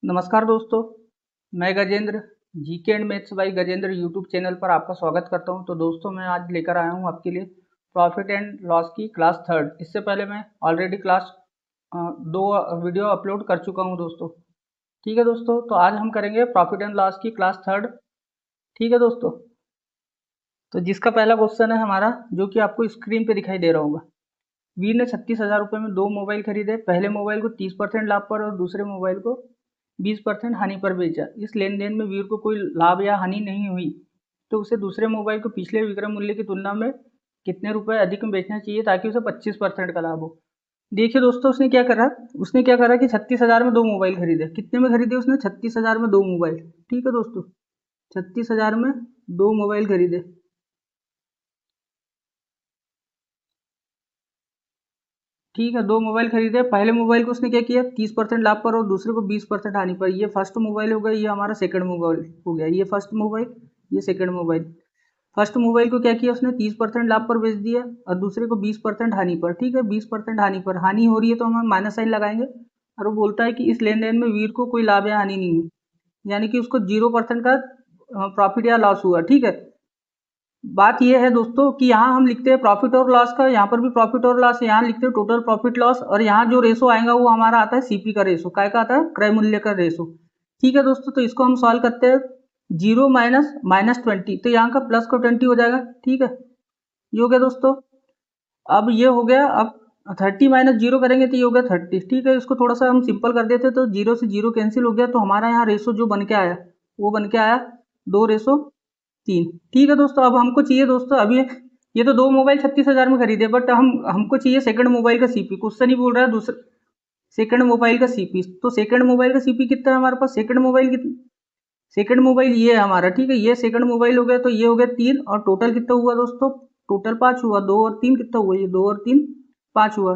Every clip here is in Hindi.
नमस्कार दोस्तों, मैं Gajendra GK and maths by Gajendra YouTube channel पर आपका स्वागत करता हूं। तो दोस्तों मैं आज लेकर आया हूं आपके लिए प्रॉफिट एंड लॉस की क्लास थर्ड। इससे पहले मैं ऑलरेडी क्लास दो वीडियो अपलोड कर चुका हूं दोस्तों। ठीक है दोस्तों, तो आज हम करेंगे प्रॉफिट एंड लॉस की क्लास थर्ड। ठीक है दोस्तों, तो जिसका पहला क्वेश्चन है हमारा, जो कि आपको स्क्रीन पे दिखाई दे रहा होगा। वीर ने 36,000 रुपये में दो मोबाइल खरीदे। पहले मोबाइल को 30% लाभ पर और दूसरे मोबाइल को 20% हानि पर बेचा। इस लेन देन में वीर को कोई लाभ या हानि नहीं हुई, तो उसे दूसरे मोबाइल को पिछले विक्रय मूल्य की तुलना में कितने रुपए अधिक में बेचना चाहिए ताकि उसे 25% का लाभ हो। देखिए दोस्तों, उसने क्या करा कि 36,000 में दो मोबाइल खरीदे। कितने में खरीदे उसने? 36,000 में दो मोबाइल। ठीक है दोस्तों, 36,000 में दो मोबाइल खरीदे। ठीक है, दो मोबाइल खरीदे। पहले मोबाइल को उसने क्या किया, 30% लाभ पर और दूसरे को 20% हानि पर। ये फर्स्ट मोबाइल हो गया, ये हमारा सेकंड मोबाइल हो गया। ये फर्स्ट मोबाइल, ये सेकंड मोबाइल। फर्स्ट मोबाइल को क्या किया उसने, 30% लाभ पर बेच दिया और दूसरे को 20% हानि पर। ठीक है, 20% हानि पर। हानि हो रही है तो हम माइनस साइन लगाएंगे। और वो बोलता है कि इस लेन देन में वीर को कोई लाभ या हानि नहीं हुई, यानी कि उसको 0% का प्रॉफिट या लॉस हुआ। ठीक है, बात यह है दोस्तों कि यहाँ हम लिखते हैं प्रॉफिट और लॉस का, यहाँ पर भी प्रॉफिट और लॉस, यहाँ लिखते हैं टोटल प्रॉफिट लॉस। और यहाँ जो रेशो आएगा वो हमारा आता है सीपी का रेशो। काय का आता है? क्रय मूल्य का रेशो। ठीक है दोस्तों, तो इसको हम सॉल्व करते हैं। 0 माइनस -20, तो यहाँ का प्लस का 20 हो जाएगा। ठीक है, ये हो गया दोस्तों। अब ये हो गया। अब 30 माइनस 0 करेंगे तो ये हो गया 30। ठीक है, इसको थोड़ा सा हम सिंपल कर देते, तो 0 से 0 कैंसिल हो गया। तो हमारा यहाँ रेशो जो बन के आया वो बन के आया 2:3। ठीक है दोस्तों, अब हमको चाहिए दोस्तों, अभी ये तो दो मोबाइल 36,000 में खरीदे, बट हमको चाहिए सेकंड मोबाइल का सीपी। क्वेश्चन ही बोल रहा है दूसरा सेकंड मोबाइल का सीपी। तो सेकंड मोबाइल का सीपी कितना है हमारे पास? सेकंड मोबाइल ये है हमारा। ठीक है, ये सेकंड मोबाइल हो गया, तो ये हो गया 3। और टोटल कितना हुआ दोस्तों? टोटल 5 हुआ। 2 और 3 कितना हुआ? ये 2 और 3 5 हुआ।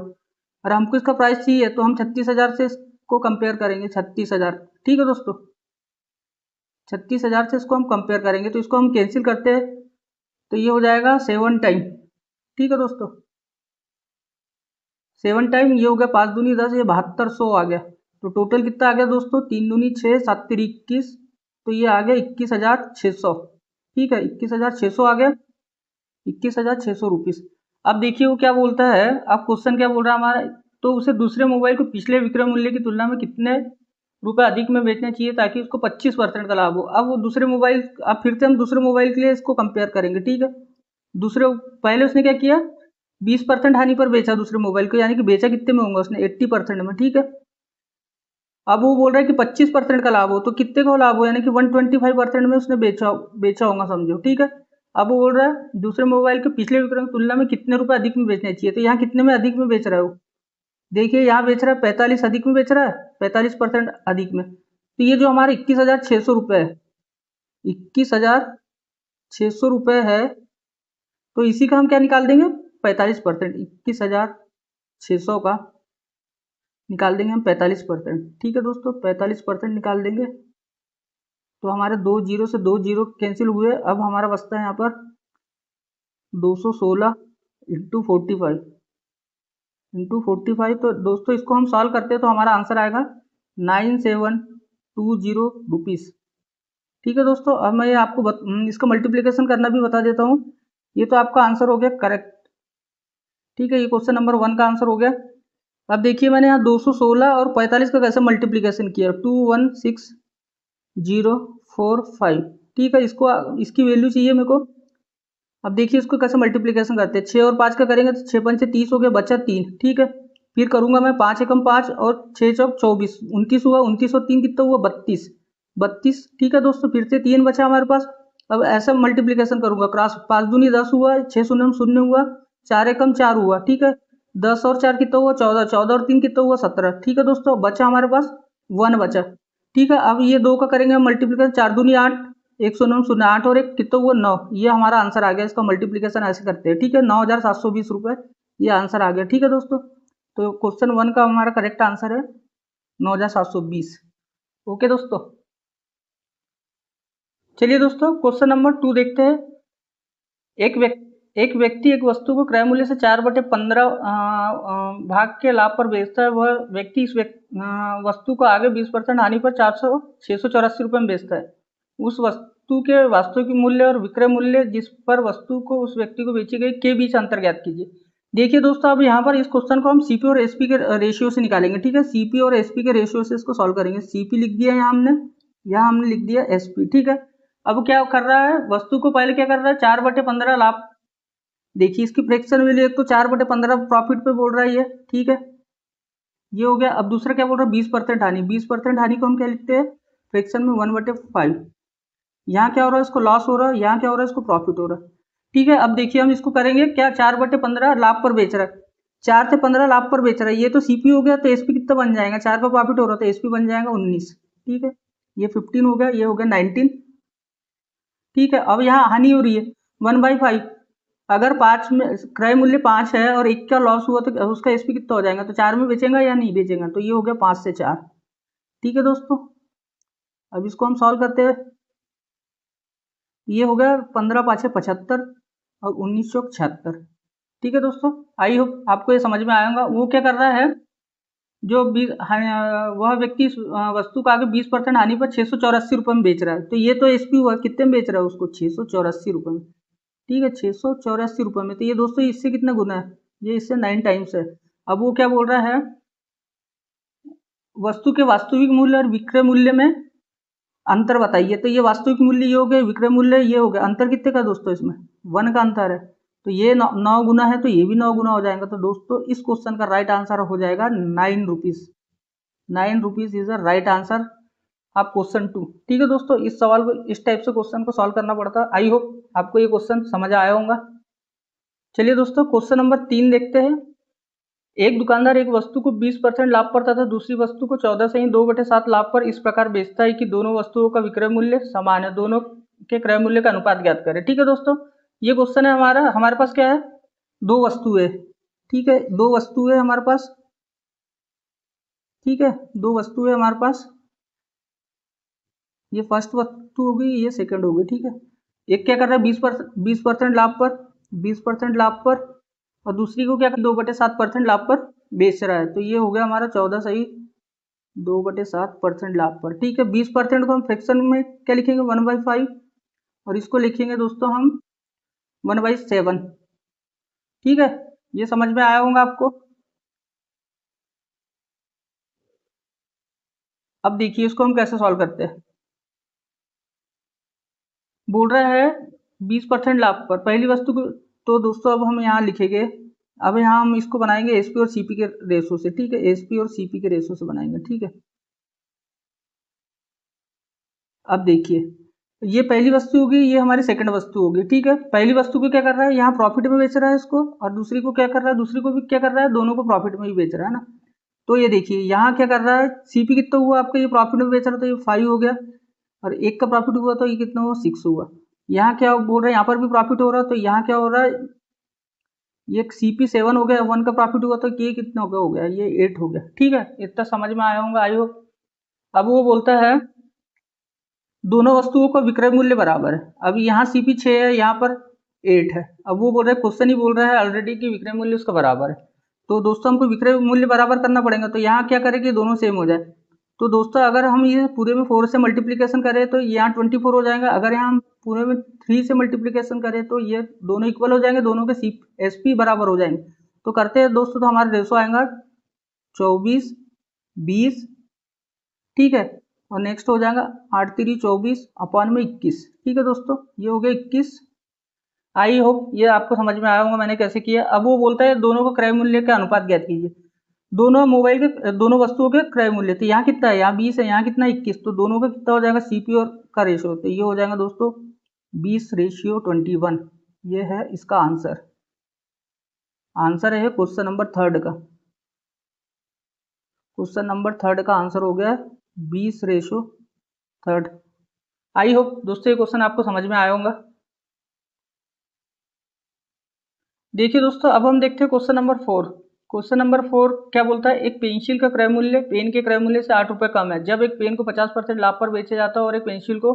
और हमको इसका प्राइस चाहिए, तो हम 36,000 से इसको कंपेयर करेंगे। 36,000। ठीक है दोस्तों, 36,000 से इसको हम कंपेयर करेंगे, तो इसको हम कैंसिल करते हैं, तो ये हो जाएगा 7 टाइम। ठीक है दोस्तों, 7 टाइम ये हो गया 5 दूनी 10, ये 7200 आ गया। तो टोटल कितना आ गया दोस्तों? 3 दूनी 6, 7 तिरी 21, तो ये आ गया 21,600। ठीक है, 21,600 आ गया। 21,600 रुपीज। अब देखिए वो क्या बोलता है। अब क्वेश्चन क्या बोल रहा है हमारा, तो उसे दूसरे मोबाइल को पिछले विक्रय मूल्य की तुलना में कितने रुपए अधिक में बेचना चाहिए ताकि उसको 25% का लाभ हो। अब वो दूसरे मोबाइल, अब फिर से हम दूसरे मोबाइल के लिए इसको कंपेयर करेंगे। ठीक है, दूसरे पहले उसने क्या किया, 20% हानि पर बेचा दूसरे मोबाइल को, यानी कि बेचा कितने में होगा उसने? 80% में। ठीक है, अब वो बोल रहा है कि 25% का लाभ हो, तो कितने का लाभ हो, यानी कि 125% में उसने बेचा बेचा होगा समझो। ठीक है, अब वो बोल रहा है दूसरे मोबाइल के पिछले विक्रय की तुलना में कितने रुपए अधिक में बेचना चाहिए। तो यहाँ कितने में अधिक में बेच रहा है वो? देखिए यहाँ बेच रहा है 45 अधिक में बेच रहा है, 45% अधिक में। तो ये जो हमारे 21,600 रुपये है, 21,600 रुपये है, तो इसी का हम क्या निकाल देंगे? 45%। 21,600 का निकाल देंगे हम 45%। ठीक है दोस्तों, 45% निकाल देंगे, तो हमारे दो जीरो से दो जीरो कैंसिल हुए। अब हमारा बचता है यहाँ पर 216 इंटू 45। तो दोस्तों इसको हम सॉल्व करते हैं, तो हमारा आंसर आएगा 9720 रुपीज़। ठीक है दोस्तों, अब मैं आपको इसका मल्टीप्लिकेशन करना भी बता देता हूँ। ये तो आपका आंसर हो गया करेक्ट। ठीक है, ये क्वेश्चन नंबर 1 का आंसर हो गया। अब देखिए मैंने यहाँ 216 और 45 का कैसे मल्टीप्लिकेशन किया, 216,045। ठीक है, इसको इसकी वैल्यू चाहिए मेरे को। अब देखिए इसको कैसे मल्टीप्लिकेशन करते हैं। 6 और 5 का करेंगे तो 6 पंचे 30 हो गया, बचा 3। ठीक है, फिर करूंगा मैं 5 एकम 5 और 6 चौक 24, 29 हुआ। 29 और 3 कितना हुआ? 32। 32। ठीक है दोस्तों, फिर से 3 बचा हमारे पास। अब ऐसा मल्टीप्लिकेशन करूंगा, क्रॉस 5 दूनी 10 हुआ, 6 शून्य शून्य हुआ, 4 एकम 4 हुआ। ठीक है, 10 और 4 कितना हुआ? 14। 14 और 3 कितना हुआ? 17। ठीक है दोस्तों, बचा हमारे पास 1 बचा। ठीक है, अब ये 2 का करेंगे मल्टीप्लिकेशन, 4 दूनी 8, 109 8 और एक कितना हुआ? 9। ये हमारा आंसर आ गया। इसका मल्टीप्लिकेशन ऐसे करते हैं। ठीक है, 9,720 रुपये ये आंसर आ गया। ठीक है दोस्तों, तो क्वेश्चन 1 का हमारा करेक्ट आंसर है 9,720। ओके दोस्तों, चलिए दोस्तों क्वेश्चन नंबर 2 देखते हैं। एक व्यक्ति एक वस्तु को क्रय मूल्य से 4/15 भाग के लाभ पर बेचता है। वह व्यक्ति इस वस्तु को आगे 20% हानि पर 684 रुपये में बेचता है। उस वस्तु के वास्तविक मूल्य और विक्रय मूल्य जिस पर वस्तु को उस व्यक्ति को बेची गई के बीच अंतर ज्ञात कीजिए। देखिए दोस्तों, अब यहाँ पर इस क्वेश्चन को हम सीपी और एसपी के रेशियो से निकालेंगे। ठीक है, सीपी और एसपी के रेशियो से इसको सॉल्व करेंगे। सीपी लिख दिया यहाँ हमने लिख दिया एसपी। ठीक है, अब क्या कर रहा है, वस्तु को पहले क्या कर रहा है, 4/15 लाभ। देखिए इसकी फ्रैक्शन वैल्यू एक तो 4/15 प्रॉफिट पे बोल रहा है ये। ठीक है, ये हो गया। अब दूसरा क्या बोल रहा है, 20% हानि। 20% हानि को हम क्या लिखते हैं, फ्रैक्शन में 1/5। यहाँ क्या हो रहा है, इसको लॉस हो रहा है, यहाँ क्या हो रहा है, इसको प्रॉफिट हो रहा है। ठीक है, अब देखिए हम इसको करेंगे क्या, 4/15 लाभ पर बेच रहा है, 4 से 15 लाभ पर बेच रहा है। ये तो सीपी हो गया, तो एसपी कितना बन जाएगा, 4 का प्रॉफिट हो रहा है तो एसपी बन जाएगा 19। ठीक है, ये 15 हो गया, ये हो गया 19। ठीक है, अब यहाँ हानि हो रही है 1/5। अगर 5 में क्रय मूल्य 5 है और 1 का लॉस हुआ तो उसका एसपी कितना हो जाएगा, तो 4 में बेचेगा या नहीं बेचेगा, तो ये हो गया 5 से 4। ठीक है दोस्तों, अब इसको हम सॉल्व करते हैं। ये हो गया 15×5 = 75 और 19 × 76। ठीक है दोस्तों, आई होप आपको ये समझ में आएगा। वो क्या कर रहा है, जो वह व्यक्ति वस्तु को आगे 20% हानि पर 684 रुपये में बेच रहा है। तो ये तो एसपी हुआ, कितने में बेच रहा है उसको, 684 रुपये में। ठीक है, 684 रुपये में। तो ये दोस्तों इससे कितना गुना है, ये इससे 9 टाइम्स है। अब वो क्या बोल रहा है, वस्तु के वास्तविक मूल्य और विक्रय मूल्य में अंतर बताइए। तो ये वास्तविक मूल्य ये हो गया, विक्रय मूल्य ये हो गया। अंतर कितने का दोस्तों, इसमें 1 का अंतर है। तो ये 9 गुना है, तो ये भी 9 गुना हो जाएगा। तो दोस्तों इस क्वेश्चन का राइट आंसर हो जाएगा 9 rupees. 9 rupees is the right answer आप क्वेश्चन 2। ठीक है दोस्तों, इस सवाल को इस टाइप से क्वेश्चन को सॉल्व करना पड़ता है। आई होप आपको ये क्वेश्चन समझ आया होगा। चलिए दोस्तों, क्वेश्चन नंबर 3 देखते हैं। एक दुकानदार एक वस्तु को 20% लाभ पर तथा दूसरी वस्तु को 14 से 2/7 लाभ पर इस प्रकार बेचता है कि दोनों वस्तुओं का विक्रय मूल्य समान है। दोनों के क्रय मूल्य का अनुपात ज्ञात करें। ठीक है दोस्तों, ये क्वेश्चन है हमारे पास क्या है, 2 वस्तु है। ठीक है, 2 वस्तु है हमारे पास। ठीक है, 2 वस्तु है हमारे पास। ये फर्स्ट वस्तु होगी, ये सेकंड होगी। ठीक है, एक क्या कर रहा है, 20% लाभ पर, 20% लाभ पर, और दूसरी को क्या 2/7% लाभ पर बेच रहा है। तो ये हो गया हमारा 14 सही 2/7% लाभ पर। ठीक है, 20% को हम फ्रैक्शन में क्या लिखेंगे, 1/5, और इसको लिखेंगे दोस्तों हम 1/7। ठीक है, ये समझ में आया होगा आपको। अब देखिए इसको हम कैसे सॉल्व करते हैं। बोल रहा है 20% लाभ पर पहली वस्तु को, तो दोस्तों अब हम यहाँ लिखेंगे। अब यहाँ हम इसको बनाएंगे एसपी और सीपी के रेशो से। ठीक है, एसपी और सीपी के रेशो से बनाएंगे। ठीक है, अब देखिए ये पहली वस्तु होगी, ये हमारी सेकंड वस्तु होगी। ठीक है, पहली वस्तु को क्या कर रहा है, यहाँ प्रॉफिट में बेच रहा है इसको, और दूसरी को क्या कर रहा है, दूसरी को भी क्या कर रहा है, दोनों को प्रॉफिट में ही बेच रहा है ना। तो ये देखिए यहाँ क्या कर रहा है, सीपी कितना हुआ आपका, ये प्रॉफिट में बेच रहा है तो ये 5 हो गया, और 1 का प्रॉफिट हुआ तो ये कितना हुआ, 6 हुआ। यहाँ क्या बोल रहा है, यहाँ पर भी प्रॉफिट हो रहा है, तो यहाँ क्या हो रहा है, ये सीपी 7 हो गया, 1 का प्रॉफिट हुआ तो ये कितना हो गया, ये 8 हो गया। ठीक है, इतना समझ में आया होगा आई होप। अब वो बोलता है दोनों वस्तुओं का विक्रय मूल्य बराबर है। अब यहाँ सीपी 6 है, यहाँ पर 8 है। अब वो बोल रहा है, क्वेश्चन ही बोल रहा है ऑलरेडी कि विक्रय मूल्य उसका बराबर है। तो दोस्तों हमको विक्रय मूल्य बराबर करना पड़ेगा। तो यहाँ क्या करें कि दोनों सेम हो जाए। तो दोस्तों अगर हम ये पूरे में 4 से मल्टीप्लीकेशन करें तो यहाँ 24 हो जाएगा। अगर यहाँ हम पूरे में 3 से मल्टीप्लीकेशन करें तो ये दोनों इक्वल हो जाएंगे, दोनों के एसपी बराबर हो जाएंगे। तो करते हैं दोस्तों, तो हमारा रेशो आएगा 24, 20। ठीक है, और नेक्स्ट हो जाएगा 8 3 24 अपॉन में 21। ठीक है दोस्तों, ये हो गया 21। आई होप ये आपको समझ में आया होगा मैंने कैसे किया। अब वो बोलता है दोनों को क्रय मूल्य का अनुपात ज्ञात कीजिए। दोनों वस्तुओं के क्रय मूल्य, तो यहाँ कितना है, यहाँ 20 है, यहाँ कितना 21, तो दोनों का कितना हो जाएगा सीपी और का रेशियो। तो ये हो जाएगा दोस्तों 20:21। ये है इसका आंसर। आंसर है क्वेश्चन नंबर 3 का। क्वेश्चन नंबर 3 का आंसर हो गया 20:3। आई होप दोस्तों ये क्वेश्चन आपको समझ में आया होगा। देखिए दोस्तों अब हम देखते हैं क्वेश्चन नंबर 4। क्वेश्चन नंबर 4 क्या बोलता है, एक पेंसिल का क्रय मूल्य पेन के क्रय मूल्य से 8 रुपये कम है। जब एक पेन को 50% लाभ पर बेचा जाता है और एक पेंसिल को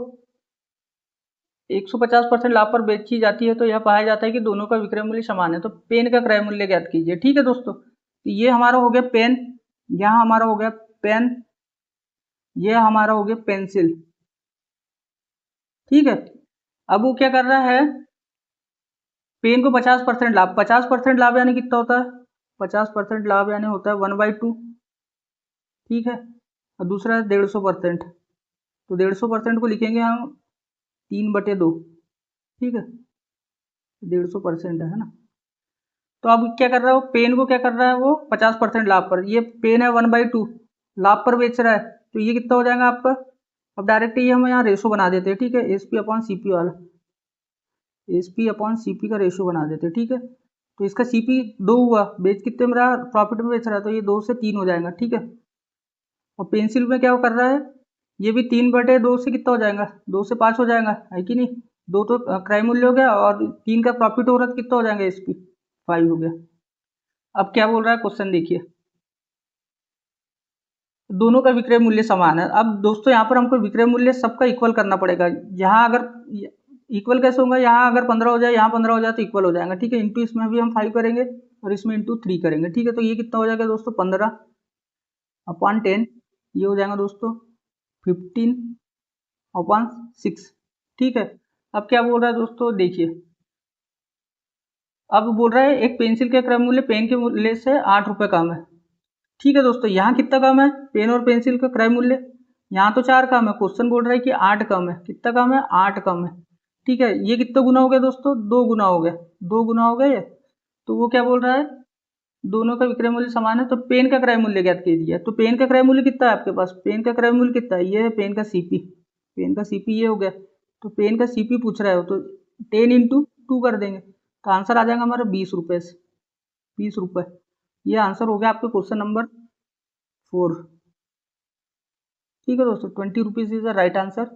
150% लाभ पर बेची जाती है तो यह पाया जाता है कि दोनों का विक्रय मूल्य समान है। तो पेन का क्रय मूल्य ज्ञात कीजिए। ठीक है दोस्तों, तो ये हमारा हो गया पेन, यहाँ हमारा हो गया पेन, ये हमारा हो गया पेंसिल। ठीक है, अब वो क्या कर रहा है, पेन को 50% लाभ, 50% लाभ यानी कितना होता है, 50% लाभ यानी होता है 1/2। ठीक है, और दूसरा है 150%, तो 150% को लिखेंगे हम 3/2। ठीक है, 150% है ना। तो अब क्या कर रहा है वो, पेन को क्या कर रहा है वो 50% लाभ पर, ये पेन है 1/2 लाभ पर बेच रहा है, तो ये कितना हो जाएगा आपका। अब डायरेक्ट ये हम यहाँ रेशो बना देते हैं। ठीक है, SP/CP वाला, SP/CP का रेशो बना देते हैं। ठीक है, तो इसका CP 2 हुआ, बेच कितने में रहा, प्रॉफिट में बेच रहा है, तो ये 2 से 3 हो जाएगा। ठीक है, और पेंसिल में क्या कर रहा है, ये भी 3/2 से कितना हो जाएगा, 2 से 5 हो जाएगा, है कि नहीं। 2 तो क्रय मूल्य हो गया और 3 का प्रॉफिट हो रहा है, तो कितना हो जाएगा, SP5 हो गया। अब क्या बोल रहा है क्वेश्चन देखिए, दोनों का विक्रय मूल्य समान है। अब दोस्तों यहाँ पर हमको विक्रय मूल्य सबका इक्वल करना पड़ेगा। यहाँ अगर इक्वल कैसे होगा, यहाँ अगर 15 हो जाए, यहाँ 15 हो जाए तो इक्वल हो जाएगा। ठीक है, इंटू इसमें भी हम 5 करेंगे और इसमें इंटू 3 करेंगे। ठीक है, तो ये कितना हो जाएगा दोस्तों, 15/10, ये हो जाएगा दोस्तों 15/6। ठीक है, अब क्या बोल रहा है दोस्तों देखिए, अब बोल रहा है एक पेंसिल के क्रय मूल्य पेन के मूल्य से 8 रुपये कम है। ठीक है दोस्तों, यहाँ कितना कम है, पेन और पेंसिल का क्रय मूल्य, यहाँ तो 4 कम है, क्वेश्चन बोल रहा है कि 8 कम है। कितना कम है, 8 कम है। ठीक है, ये कितना गुना हो गया दोस्तों, 2 गुना हो गया, 2 गुना हो गया ये। तो वो क्या बोल रहा है, दोनों का विक्रय मूल्य समान है, तो पेन का क्रय मूल्य ज्ञात कीजिए। तो पेन का क्रय मूल्य कितना है आपके पास, पेन का क्रय मूल्य कितना है, ये है पेन का CP, पेन का CP ये हो गया। तो पेन का CP पूछ रहा है तो 10 × 2 कर देंगे, तो आंसर आ जाएगा हमारा 20 रुपये से, 20 रुपये। ये आंसर हो गया आपके क्वेश्चन नंबर 4। ठीक है दोस्तों, 20 rupees is the right answer.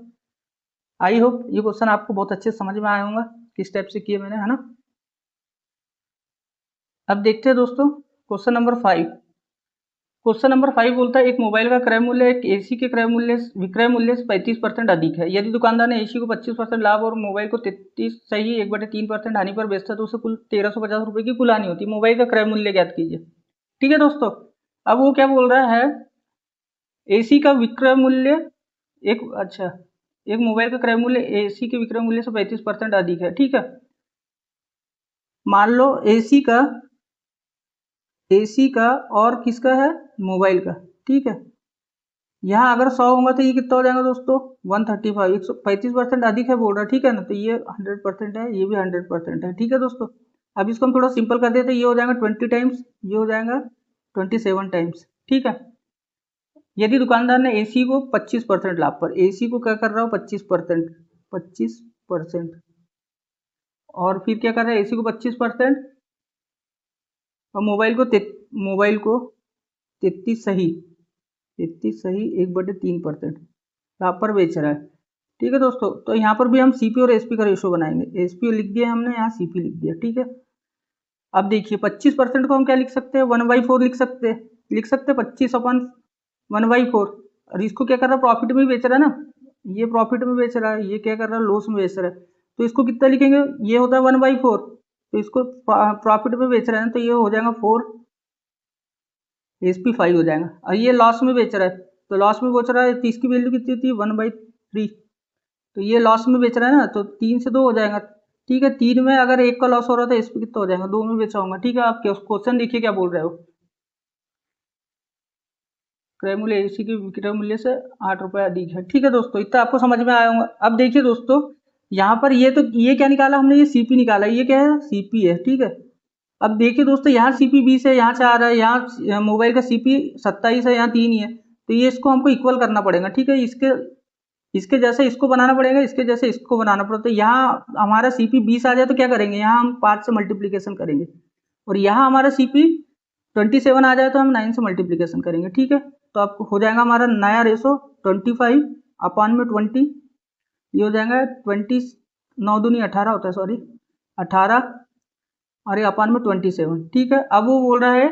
I hope ये क्वेश्चन आपको बहुत अच्छे समझ में आया होगा, किस टाइप से किए मैंने, है ना। अब देखते हैं दोस्तों क्वेश्चन नंबर 5। क्वेश्चन नंबर 5 बोलता है एक मोबाइल का क्रय मूल्य एक AC के क्रय मूल्य विक्रय मूल्य से 35% अधिक है। यदि दुकानदार ने AC को 25% लाभ और मोबाइल को 33 सही 1/3% हानि पर बेचता है तो उसे कुल 1350 रुपये की कुल हानि होती है। मोबाइल का क्रय मूल्य ज्ञात कीजिए। ठीक है दोस्तों, अब वो क्या बोल रहा है, AC का विक्रय मूल्य एक मोबाइल का क्रय मूल्य AC के विक्रय मूल्य से 35% अधिक है। ठीक है, मान लो AC का और किसका है, मोबाइल का। ठीक है, यहाँ अगर 100 होगा तो ये कितना हो जाएगा दोस्तों, 135, 135% अधिक है बोल रहा है। ठीक है ना, तो ये 100% है, ये भी 100% है। ठीक है दोस्तों, अब इसको हम थोड़ा सिंपल कर देते हैं, ये हो जाएगा 20 टाइम्स, ये हो जाएगा 27 टाइम्स। ठीक है, यदि दुकानदार ने AC को 25% लाभ पर, AC को क्या कर रहा हो 25%, और फिर क्या कर रहा है AC को 25% और मोबाइल को 33 सही 1/3% लाभ पर बेच रहा है। ठीक है दोस्तों, तो यहाँ पर भी हम CP और SP का रेशो बनाएंगे। SP लिख दिया हमने, यहाँ CP लिख दिया। ठीक है, अब देखिए 25% को हम क्या लिख सकते हैं, 1/4 लिख सकते हैं 25/1/4। और इसको क्या कर रहा है, प्रॉफिट में बेच रहा है ना, ये प्रॉफिट में बेच रहा है, ये क्या कर रहा है, लॉस में बेच रहा है। तो इसको कितना लिखेंगे, ये होता है 1/4, तो इसको प्रॉफिट में बेच रहा है तो ये हो जाएगा 4, SP5 हो जाएगा। और ये लॉस में बेच रहा है, तो लॉस में बेच रहा है तो इसकी वैल्यू कितनी होती है, 1/3। तो ये लॉस में बेच रहा है ना, तो 3 से 2 हो जाएगा। ठीक है, 3 में अगर 1 का लॉस हो रहा था, SP कितना हो जाएगा, 2 में बेचा होगा। ठीक है, आप क्वेश्चन देखिए क्या बोल रहे हो, क्रय मूल्य AC के विक्रय मूल्य से 8 रुपये अधिक है। ठीक है दोस्तों, इतना आपको समझ में आया होगा। अब देखिए दोस्तों, यहाँ पर ये क्या निकाला हमने, ये CP निकाला, ये क्या है, CP है। ठीक है, अब देखिए दोस्तों, यहाँ CP 20 है, यहाँ 4 है, यहाँ मोबाइल का CP 27 है, यहाँ 3 ही है, तो ये इसको हमको इक्वल करना पड़ेगा। ठीक है, इसके जैसे इसको बनाना पड़ेगा, इसके जैसे इसको बनाना पड़ेगा। तो यहाँ हमारा CP 20 आ जाए तो क्या करेंगे, यहाँ हम 5 से मल्टीप्लीकेशन करेंगे, और यहाँ हमारा CP 27 आ जाए तो हम 9 से मल्टीप्लीकेशन करेंगे। ठीक है, तो आपको हो जाएगा हमारा नया रेशो 25/20, ये हो जाएगा 20, 9 दूनी 18 होता है, सॉरी 18, और ये अपान में 27। ठीक है, अब वो बोल रहा है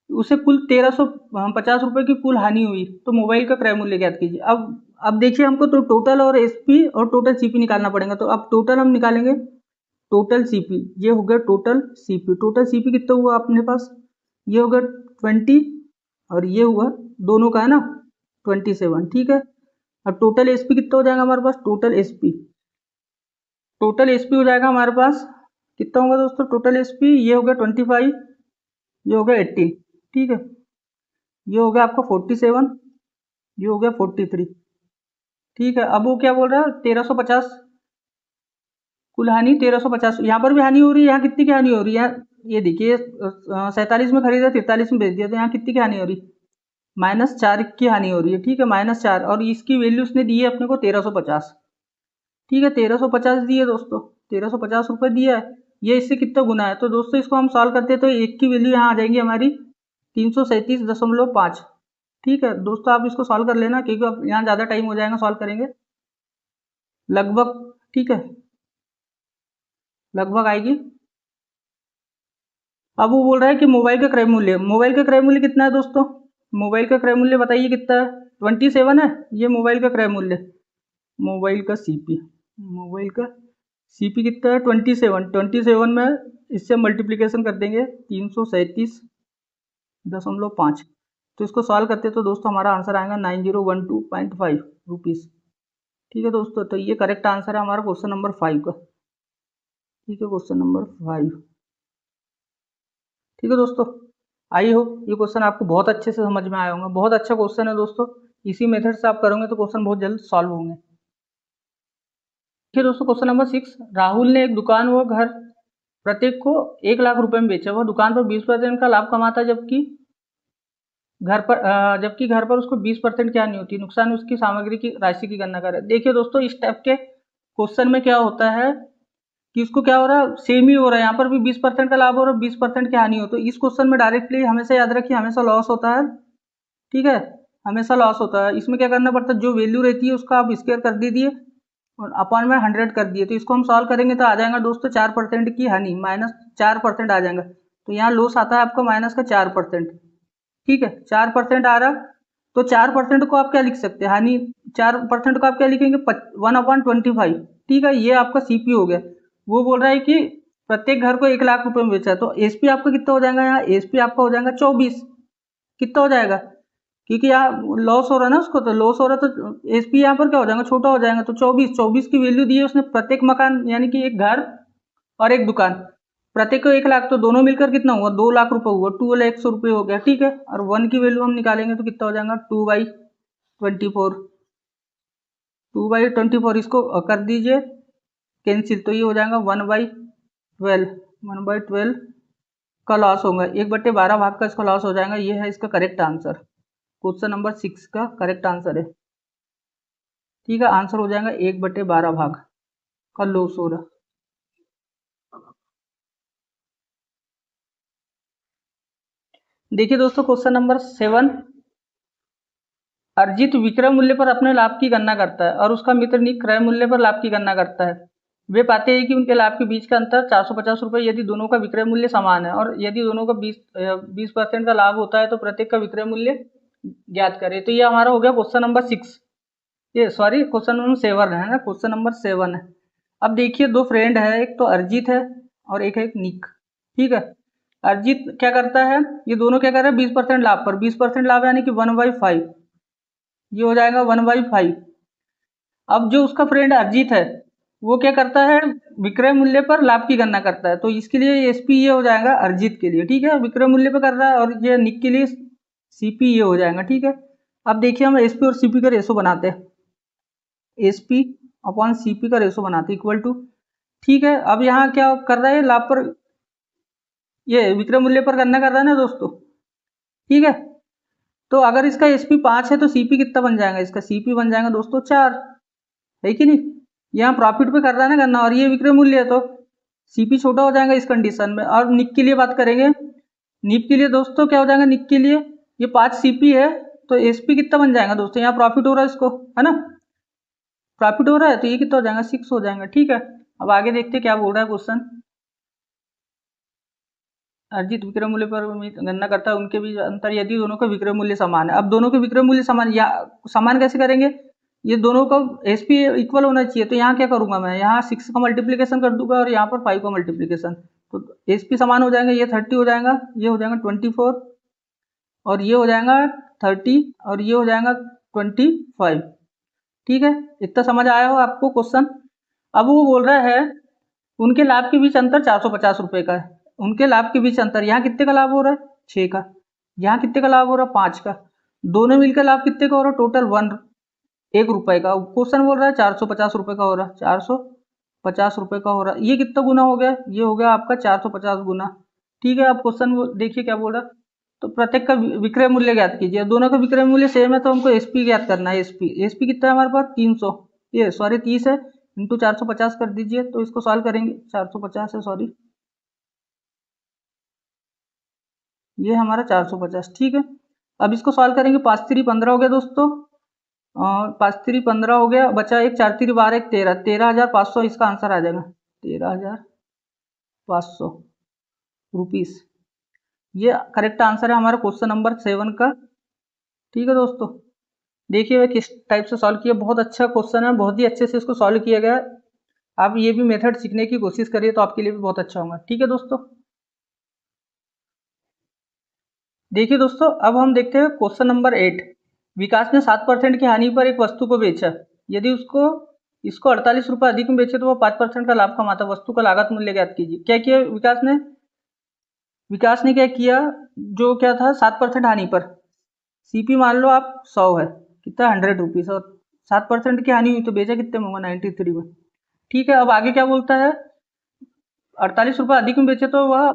उसे कुल 1350 रुपये की कुल हानि हुई, तो मोबाइल का क्रय मूल्य ज्ञात कीजिए। अब अब देखिए हमको तो टोटल और एसपी और टोटल सीपी निकालना पड़ेगा। तो अब टोटल हम निकालेंगे, टोटल सीपी, ये हो गया टोटल सीपी। टोटल सीपी कितना हुआ अपने पास, ये होगा 20 और ये हुआ दोनों का है ना 27, ठीक है। अब टोटल एसपी कितना हो जाएगा हमारे पास, टोटल एसपी हो जाएगा हमारे पास कितना होगा दोस्तों, टोटल एसपी ये हो गया 25, ये हो गया 18, ठीक है। ये हो गया आपका 47, ये हो गया 43, ठीक है। अब वो क्या बोल रहा है 1350 कुल हानि 1350, यहाँ पर भी हानि हो रही है। यहाँ कितनी की हानि हो रही है, ये देखिए 47 में खरीदा 43 में बेच दिया, तो यहाँ कितनी की हानि हो रही, -4 की हानि हो रही है, ठीक है, -4। और इसकी वैल्यू उसने दी है अपने को 1350, ठीक है, 1350 दिए दोस्तों, 1350 रुपये दिया है। ये इससे कितना गुना है, तो दोस्तों इसको हम सॉल्व करते हैं तो एक की वैल्यू यहाँ आ जाएंगी हमारी 337.5, ठीक है दोस्तों। आप इसको सॉल्व कर लेना क्योंकि अब यहाँ ज़्यादा टाइम हो जाएगा, सॉल्व करेंगे लगभग, ठीक है, लगभग आएगी। अब वो बोल रहा है कि मोबाइल का क्रय मूल्य, मोबाइल का क्रय मूल्य कितना है दोस्तों, मोबाइल का क्रय मूल्य बताइए कितना है, 27 है ये मोबाइल का क्रय मूल्य। मोबाइल का सीपी, मोबाइल का सीपी कितना है 27, 27 में इससे मल्टीप्लिकेशन कर देंगे 337.5, तो इसको सॉल्व करते तो दोस्तों हमारा आंसर आएगा 9012.5 रुपीज़, ठीक है दोस्तों। तो ये करेक्ट आंसर है हमारा क्वेश्चन नंबर 5 का, ठीक है, क्वेश्चन नंबर 5, ठीक है दोस्तों। आई हो ये क्वेश्चन आपको बहुत अच्छे से समझ में आया होगा, बहुत अच्छा क्वेश्चन है दोस्तों। इसी मेथड से आप करोगे तो क्वेश्चन बहुत जल्द सॉल्व होंगे। देखिए दोस्तों क्वेश्चन नंबर 6, राहुल ने एक दुकान व घर प्रत्येक को 1 लाख रुपए में बेचा। वह दुकान पर 20% का लाभ कमाता जबकि घर पर उसको 20% क्या नहीं होती, नुकसान उसकी सामग्री की राशि की गणना करें। देखिए दोस्तों इस टाइप के क्वेश्चन में क्या होता है कि इसको क्या हो रहा है, सेम ही हो रहा है, यहाँ पर भी 20% का लाभ हो रहा है, 20% की हानि हो। तो इस क्वेश्चन में डायरेक्टली हमेशा याद रखिए, हमेशा लॉस होता है, ठीक है, हमेशा लॉस होता है। इसमें क्या करना पड़ता है, जो वैल्यू रहती है उसका आप स्क्वायर कर दीजिए और अपॉन में 100 कर दिए। तो इसको हम सॉल्व करेंगे तो आ जाएगा दोस्तों 4% की हानि, -4% आ जाएगा। तो यहाँ लॉस आता है आपका माइनस का 4%, ठीक है, 4% आ रहा। तो 4% को आप क्या लिख सकते हैं, हानि 4% को आप क्या लिखेंगे 1/25, ठीक है, ये आपका सीपी हो गया। वो बोल रहा है कि प्रत्येक घर को 1 लाख रुपए में बेचा है, तो एसपी आपका कितना हो जाएगा, यहाँ एसपी आपका हो जाएगा 24, कितना हो जाएगा, क्योंकि यहाँ लॉस हो रहा है ना उसको, तो लॉस हो रहा है तो एसपी यहाँ पर क्या हो जाएगा, छोटा हो जाएगा। तो 24 की वैल्यू दी है उसने प्रत्येक मकान, यानी कि एक घर और एक दुकान, प्रत्येक को 1 लाख, तो दोनों मिलकर कितना हुआ 2 लाख रुपए हुआ, 2,00,000 रुपये हो गया, ठीक है। और 1 की वैल्यू हम निकालेंगे तो कितना हो जाएगा 2/24, 2/24 इसको कर दीजिए कैंसिल, तो ये हो जाएगा 1/12, 1/12 का लॉस होगा, 1/12 भाग का इसका लॉस हो जाएगा। ये है इसका करेक्ट आंसर, क्वेश्चन नंबर 6 का करेक्ट आंसर है, ठीक है, आंसर हो जाएगा 1/12 भाग का लॉस हो रहा। देखिए दोस्तों क्वेश्चन नंबर 7, अर्जित विक्रय मूल्य पर अपने लाभ की गणना करता है और उसका मित्र निक क्रय मूल्य पर लाभ की गणना करता है। वे पाते हैं कि उनके लाभ के बीच का अंतर 450 रुपये यदि दोनों का विक्रय मूल्य समान है, और यदि दोनों का 20% का लाभ होता है तो प्रत्येक का विक्रय मूल्य ज्ञात करें। तो ये हमारा हो गया क्वेश्चन नंबर 6, ये सॉरी क्वेश्चन नंबर 7 है ना, क्वेश्चन नंबर 7 है। अब देखिए दो फ्रेंड है, एक तो अरिजीत है और एक है निक, ठीक है। अरिजीत क्या करता है, ये दोनों क्या कर रहे हैं 20% लाभ पर, 20% लाभ यानी कि 1/5, ये हो जाएगा 1/5। अब जो उसका फ्रेंड अरिजीत है वो क्या करता है, विक्रय मूल्य पर लाभ की गणना करता है, तो इसके लिए एसपी ये हो जाएगा अरिजीत के लिए, ठीक है, विक्रय मूल्य पर कर रहा है, और ये निक के लिए सीपी ये हो जाएगा, ठीक है। अब देखिए हम एसपी और सीपी का रेशो बनाते हैं, एसपी अपॉन सीपी का रेशो बनाते इक्वल टू, ठीक है। अब यहाँ क्या कर रहा है, लाभ पर ये विक्रय मूल्य पर गणना कर रहा है ना दोस्तों, ठीक है। तो अगर इसका एसपी 5 है तो सीपी कितना बन जाएगा, इसका सीपी बन जाएगा दोस्तों 4, है कि नहीं। यहाँ प्रॉफिट पे कर रहा है ना गणना, और ये विक्रय मूल्य है तो सीपी छोटा हो जाएगा इस कंडीशन में। और निक के लिए बात करेंगे, निक के लिए दोस्तों क्या हो जाएगा, निक के लिए ये 5 सीपी है तो एसपी कितना बन जाएगा दोस्तों, यहाँ प्रॉफिट हो रहा है इसको, है ना, प्रॉफिट हो रहा है, तो ये कितना हो जाएगा 6 हो जाएगा, ठीक है। अब आगे देखते क्या बोल रहा है क्वेश्चन। अर्जित विक्रय मूल्य पर गणना करता है, उनके बीच अंतर यदि दोनों का विक्रय मूल्य समान है। अब दोनों के विक्रय मूल्य समान, या समान कैसे करेंगे, ये दोनों का एसपी इक्वल होना चाहिए। तो यहाँ क्या करूँगा मैं, यहाँ 6 का मल्टीप्लीकेशन कर दूंगा और यहाँ पर 5 का मल्टीप्लीकेशन, तो एसपी समान हो जाएंगे। ये 30 हो जाएगा, ये हो जाएगा 24 और ये हो जाएगा 30 और ये हो जाएगा 25। ठीक है, इतना समझ आया हो आपको क्वेश्चन। अब वो बोल रहा है उनके लाभ के बीच अंतर 450 रुपये का है। उनके लाभ के बीच अंतर, यहाँ कितने का लाभ हो रहा है 6 का, यहाँ कितने का लाभ हो रहा है 5 का, दोनों मिलकर लाभ कितने का हो रहा है टोटल 1 रुपये का। क्वेश्चन बोल रहा है 450 रुपये का हो रहा है, 450 रुपये का हो रहा है। ये कितना गुना हो गया, ये हो गया आपका 450 गुना। ठीक है, अब क्वेश्चन देखिए क्या बोल रहा है। तो प्रत्येक का विक्रय मूल्य ज्ञात कीजिए। दोनों का विक्रय मूल्य सेम है तो हमको एसपी ज्ञात करना है। एसपी कितना है हमारे पास 300, ये सॉरी 30 है, इंटू 450 कर दीजिए। तो इसको सॉल्व करेंगे, 450 है सॉरी, ये हमारा 450। ठीक है, अब इसको सॉल्व करेंगे। 5 3 15 हो गया दोस्तों, और 5 3 15 हो गया, बचा एक 4 3 12 एक 13, 13,500 इसका आंसर आ जाएगा, 13,500 रुपीस। ये करेक्ट आंसर है हमारा क्वेश्चन नंबर 7 का। ठीक है दोस्तों, देखिए मैं किस टाइप से सॉल्व किया, बहुत अच्छा क्वेश्चन है, बहुत ही अच्छे से इसको सॉल्व किया गया है। आप ये भी मेथड सीखने की कोशिश करिए तो आपके लिए भी बहुत अच्छा होगा। ठीक है दोस्तों, देखिए दोस्तों अब हम देखते हैं क्वेश्चन नंबर 8। विकास ने 7% की हानि पर एक वस्तु को बेचा। यदि इसको 48 रुपये अधिक में बेचे तो वह 5% का लाभ कमाता। वस्तु का लागत मूल्य ज्ञात कीजिए। क्या किया विकास ने क्या किया, जो क्या था 7% हानि पर, सीपी मान लो आप 100 है, कितना 100 रुपीज़, और 7% की हानि हुई तो बेचा कितने में होगा 93 में। ठीक है, अब आगे क्या बोलता है, 48 रुपये अधिक में बेचे तो वह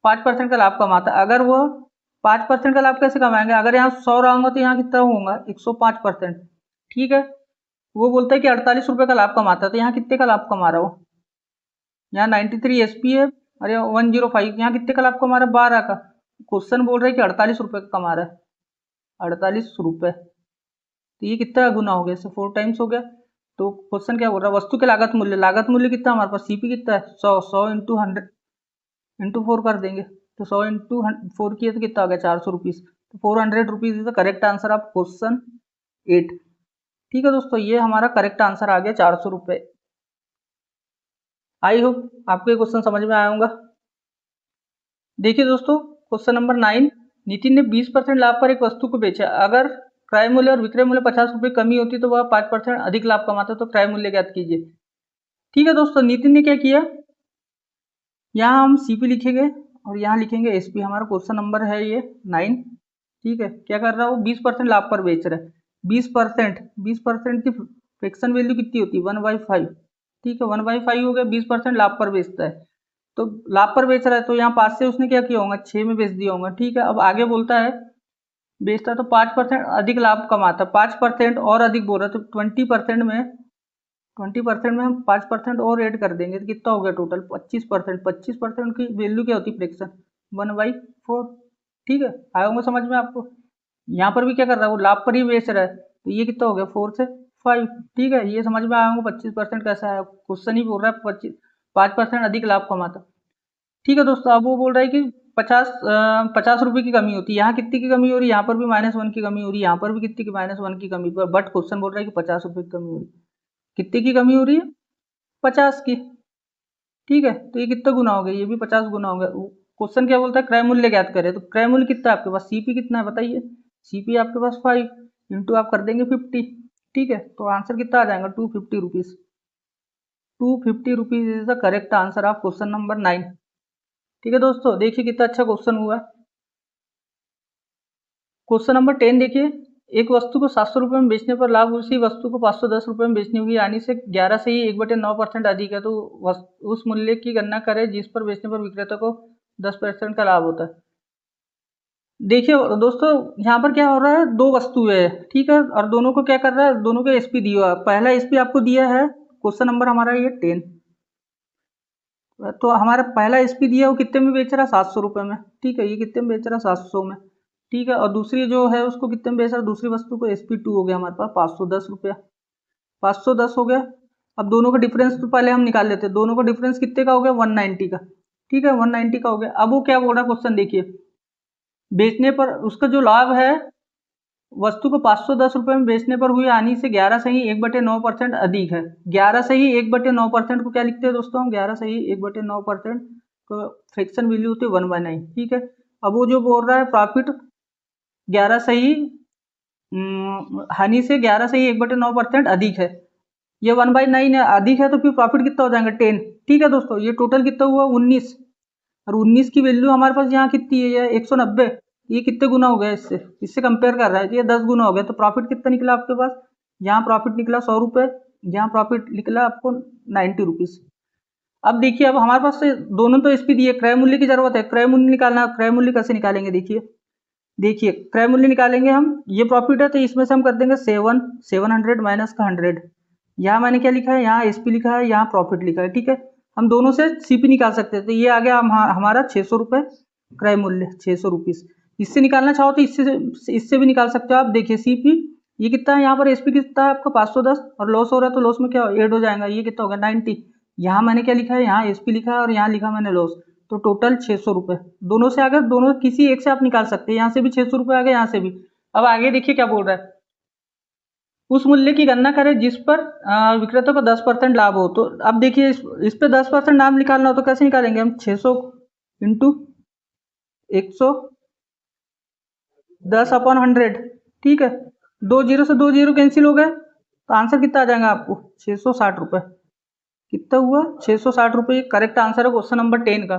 5% का लाभ कमाता। अगर वह 5% का लाभ कैसे कमाएंगे, अगर यहाँ 100 रहा तो यहाँ कितना होगा 105%। ठीक है, वो बोलता है कि 48 रुपये का लाभ कमाता है, तो यहाँ कितने का लाभ कमा रहा हो, यहाँ 93 एसपी है, अरे 105, यहाँ कितने का लाभ कमा रहा है 12 का। क्वेश्चन बोल रहा है कि 48 रुपये का कमा रहा है, 48 रुपये, तो ये कितना गुना हो गया, इससे 4 टाइम्स हो गया। तो क्वेश्चन क्या बोल रहा है, वस्तु के लागत मूल्य कितना हमारे पास, सीपी कितना है 100 इंटू 100 इंटू 4 कर देंगे, तो 100 इंटू 4 किए तो कितना आ गया 400 रुपीज़। तो 400 rupees is the correct answer of question 8। ठीक है दोस्तों, ये हमारा करेक्ट आंसर आ गया 400 रुपये। आई होप आपको ये क्वेश्चन समझ में आया होगा। देखिए दोस्तों क्वेश्चन नंबर 9, नितिन ने 20% लाभ पर एक वस्तु को बेचा। अगर क्रय मूल्य और विक्रय मूल्य 50 रुपये कमी होती तो वह 5% अधिक लाभ कमाता, तो क्रय मूल्य ज्ञात कीजिए। ठीक है दोस्तों, नितिन ने क्या किया, यहाँ हम सीपी लिखेंगे और यहाँ लिखेंगे एसपी। हमारा क्वेश्चन नंबर है ये 9। ठीक है, क्या कर रहा है वो 20% लाभ पर बेच रहा है। 20% की फ्रैक्शन वैल्यू कितनी होती है 1/5। ठीक है, 1/5 हो गया, 20% लाभ पर बेचता है, तो लाभ पर बेच रहा है तो यहाँ 5 से उसने क्या किया होगा 6 में बेच दिया होगा। ठीक है, अब आगे बोलता है बेचता है तो 5% अधिक लाभ कमाता, 5% और अधिक बोल रहा है, तो 20% में हम 5% और ऐड कर देंगे तो कितना हो गया टोटल 25%। 25% की वैल्यू क्या होती है फ्रैक्शन 1/4। ठीक है, आया होगा समझ में आपको। यहाँ पर भी क्या कर रहा है वो लाभ पर ही बेच रहा है, तो ये कितना हो गया 4 से 5। ठीक है, ये समझ में आया होगा 25% कैसा है, क्वेश्चन ही बोल रहा है 5% अधिक लाभ कमाता। ठीक है दोस्तों, अब वो बोल रहा है कि 50 रुपये की कमी होती है। यहाँ कितनी की कमी हो रही है, यहाँ पर भी -1 की कमी हो रही है, यहाँ पर भी कितनी की -1 की कमी, बट क्वेश्चन बोल रहा है कि 50 रुपये की कमी हो रही है। कितने की कमी हो रही है 50 की। ठीक है, तो ये कितना गुना हो गया, ये भी 50 गुना हो गया। क्वेश्चन क्या बोलता है क्रय मूल्य ज्ञात करें, तो क्रय मूल्य कितना है आपके पास, सीपी कितना है बताइए। सीपी आपके पास 5 इंटू आप कर देंगे 50। ठीक है, तो आंसर कितना आ जाएगा 250 rupees. 250 rupees is the correct answer of question number 9। ठीक है दोस्तों, देखिए कितना अच्छा क्वेश्चन हुआ। क्वेश्चन नंबर 10 देखिए, एक वस्तु को 700 रुपये में बेचने पर लाभ उसी वस्तु को 510 रुपये में बेचनी होगी, यानी से 11 से ही 1/9% अधिक है, तो उस मूल्य की गणना करें जिस पर बेचने पर विक्रेता को 10% का लाभ होता है। देखिए दोस्तों यहाँ पर क्या हो रहा है, दो वस्तुएं है, ठीक है, और दोनों को क्या कर रहा है, दोनों का एसपी दिया है। पहला एसपी आपको दिया है, क्वेश्चन नंबर हमारा ये 10, तो हमारा पहला एसपी दिया वो कितने में बेच रहा है 700 रुपये में। ठीक है, ये कितने में बेच रहा है 700 में। ठीक है, और दूसरी जो है उसको कितने में बेच रहा है, दूसरी वस्तु को SP2 हो गया हमारे पास 510 रुपया, 510 हो गया। अब दोनों का डिफरेंस तो पहले हम निकाल लेते हैं, दोनों का डिफरेंस कितने का हो गया 190 का। ठीक है, 190 का हो गया। अब वो क्या बोल रहा है क्वेश्चन देखिए, बेचने पर उसका जो लाभ है वस्तु को 510 रुपये में बेचने पर हुई हानि से 11.1/9% अधिक है। 11.1/9% को क्या लिखते हैं दोस्तों? 11.1/9% को फ्रैक्शन वैल्यू होती है 1/9। ठीक है, अब वो जो बोल रहा है प्रॉफिट 11 सही हानि से 11.1/9% अधिक है। ये 1/9 है, अधिक है, तो फिर प्रॉफिट कितना हो जाएगा? 10। ठीक है दोस्तों, ये टोटल कितना हुआ? 19। और 19 की वैल्यू हमारे पास यहाँ कितनी है? ये 190। ये कितने गुना हो गया? इससे इससे कंपेयर कर रहा है, ये 10 गुना हो गया। तो प्रॉफिट कितना निकला आपके पास? यहाँ प्रॉफिट निकला 100 रुपये, यहाँ प्रॉफिट निकला आपको 90 रुपीज़। अब देखिए, अब हमारे पास से दोनों तो एसपी दिए, क्रय मूल्य की जरूरत है। क्रय मूल्य निकालना, क्रय मूल्य कैसे निकालेंगे? देखिए क्रय मूल्य निकालेंगे हम, ये प्रॉफिट है तो इसमें से हम कर देंगे 700 माइनस का 100। यहाँ मैंने क्या लिखा है? यहाँ एसपी लिखा है, यहाँ प्रॉफिट लिखा है। ठीक है, हम दोनों से सीपी निकाल सकते हैं। तो ये आ गया हमारा 600 रुपये क्रय मूल्य, 600 रुपीज़। इससे निकालना चाहो तो इससे भी निकाल सकते हो आप। देखिए सीपी ये कितना है, यहाँ पर एसपी कितना है आपका? 510, और लॉस हो रहा है तो लॉस में क्या ऐड हो जाएगा? ये कितना होगा? 90। यहाँ मैंने क्या लिखा है? यहाँ एसपी लिखा है और यहाँ लिखा मैंने लॉस। तो टोटल 600 रुपये। दोनों से आगे, दोनों किसी एक से आप निकाल सकते हैं। यहाँ से भी 600 रुपये आ गए, यहाँ से भी। अब आगे देखिए क्या बोल रहा है, उस मूल्य की गणना करें जिस पर विक्रेता को 10% लाभ हो। तो अब देखिए इस पे 10% लाभ निकालना हो तो कैसे निकालेंगे हम? 600 इंटू 110/100। ठीक है, 2 जीरो से 2 जीरो कैंसिल हो गए, तो आंसर कितना आ जाएगा आपको? 660 रुपये। कितना हुआ? 660 रुपये करेक्ट आंसर है क्वेश्चन नंबर 10 का।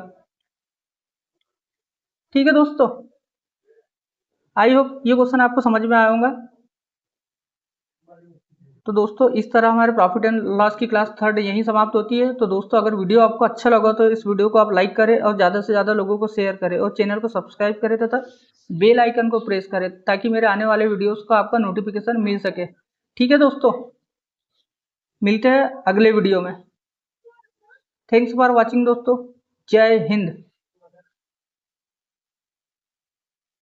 ठीक है दोस्तों, आई होप ये क्वेश्चन आपको समझ में आया होगा। तो दोस्तों इस तरह हमारे प्रॉफिट एंड लॉस की क्लास 3 यहीं समाप्त होती है। तो दोस्तों अगर वीडियो आपको अच्छा लगा तो इस वीडियो को आप लाइक करें और ज़्यादा से ज़्यादा लोगों को शेयर करें, और चैनल को सब्सक्राइब करें तथा बेल आइकन को प्रेस करें ताकि मेरे आने वाले वीडियोस का आपका नोटिफिकेशन मिल सके। ठीक है दोस्तों, मिलते हैं अगले वीडियो में। थैंक्स फॉर वॉचिंग दोस्तों। जय हिंद।